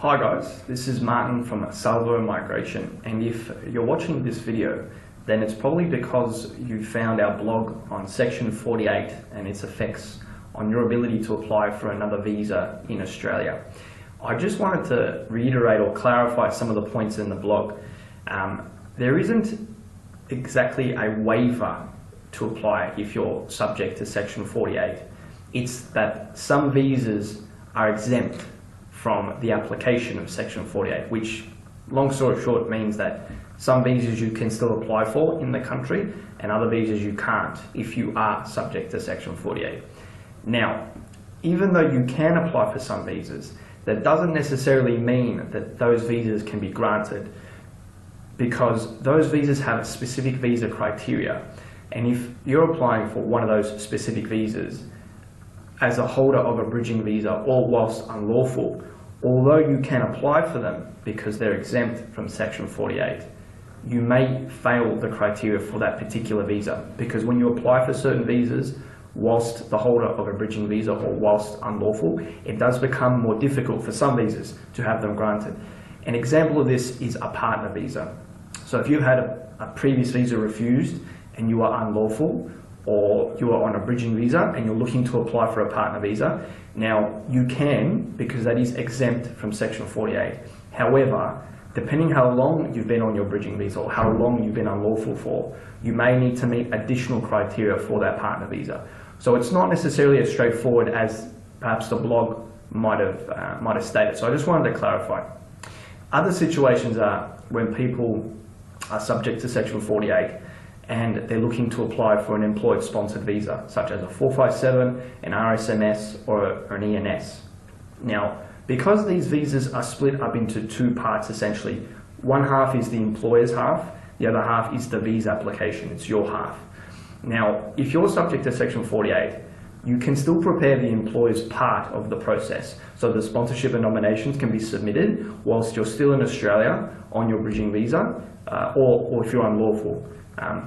Hi guys, this is Martin from Salvo Migration, and if you're watching this video, then it's probably because you found our blog on Section 48 and its effects on your ability to apply for another visa in Australia. I just wanted to reiterate or clarify some of the points in the blog. There isn't exactly a waiver to apply if you're subject to Section 48. It's that some visas are exempt from the application of Section 48, which, long story short, means that some visas you can still apply for in the country and other visas you can't if you are subject to Section 48. Now, even though you can apply for some visas, that doesn't necessarily mean that those visas can be granted, because those visas have specific visa criteria. And if you're applying for one of those specific visas as a holder of a bridging visa or whilst unlawful, although you can apply for them because they're exempt from Section 48, you may fail the criteria for that particular visa, because when you apply for certain visas whilst the holder of a bridging visa or whilst unlawful, it does become more difficult for some visas to have them granted. An example of this is a partner visa. So if you've had a previous visa refused and you are unlawful, or you are on a bridging visa and you're looking to apply for a partner visa, now you can, because that is exempt from Section 48. However, depending how long you've been on your bridging visa or how long you've been unlawful for, you may need to meet additional criteria for that partner visa. So it's not necessarily as straightforward as perhaps the blog might have stated. So I just wanted to clarify. Other situations are when people are subject to Section 48 and they're looking to apply for an employer-sponsored visa, such as a 457, an RSMS, or an ENS. Now, because these visas are split up into two parts essentially, one half is the employer's half, the other half is the visa application, it's your half. Now, if you're subject to Section 48, you can still prepare the employer's part of the process. So the sponsorship and nominations can be submitted whilst you're still in Australia on your bridging visa, or if you're unlawful.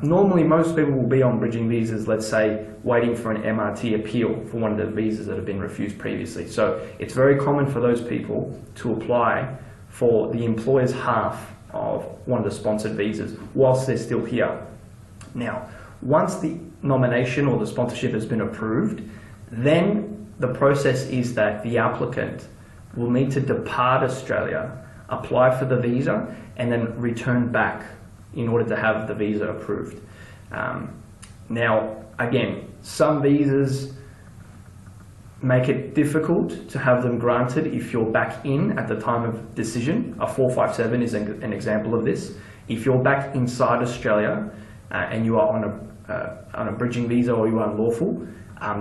Normally, most people will be on bridging visas, let's say, waiting for an MRT appeal for one of the visas that have been refused previously. So it's very common for those people to apply for the employer's half of one of the sponsored visas whilst they're still here. Now, once the nomination or the sponsorship has been approved, then the process is that the applicant will need to depart Australia, apply for the visa, and then return back in order to have the visa approved. Now, again, some visas make it difficult to have them granted if you're back in at the time of decision. A 457 is an example of this. If you're back inside Australia and you are on a bridging visa or you are unlawful,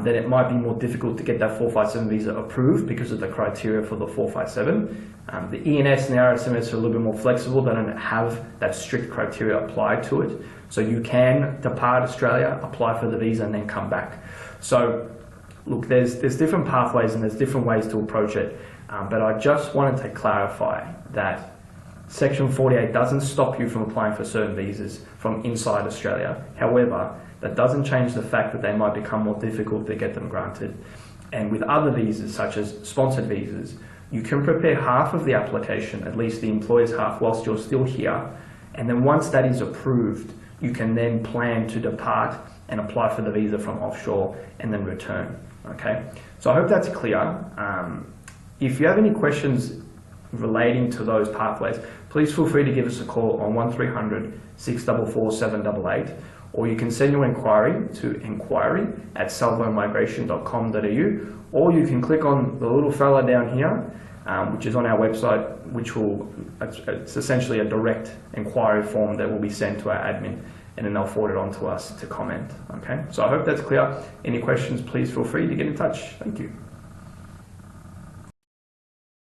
then it might be more difficult to get that 457 visa approved because of the criteria for the 457. The ENS and the RSMS are a little bit more flexible. They don't have that strict criteria applied to it. So you can depart Australia, apply for the visa, and then come back. So look, there's different pathways and there's different ways to approach it. But I just wanted to clarify that Section 48 doesn't stop you from applying for certain visas from inside Australia. However, that doesn't change the fact that they might become more difficult to get them granted. And with other visas, such as sponsored visas, you can prepare half of the application, at least the employer's half, whilst you're still here. And then once that is approved, you can then plan to depart and apply for the visa from offshore and then return. Okay? So I hope that's clear. If you have any questions relating to those pathways, please feel free to give us a call on 1300 644 788, or you can send your inquiry to inquiry@salvomigration.com.au, or you can click on the little fella down here, which is on our website, it's essentially a direct inquiry form that will be sent to our admin, and then they'll forward it on to us to comment. Okay, so I hope that's clear. Any questions, please feel free to get in touch. Thank you.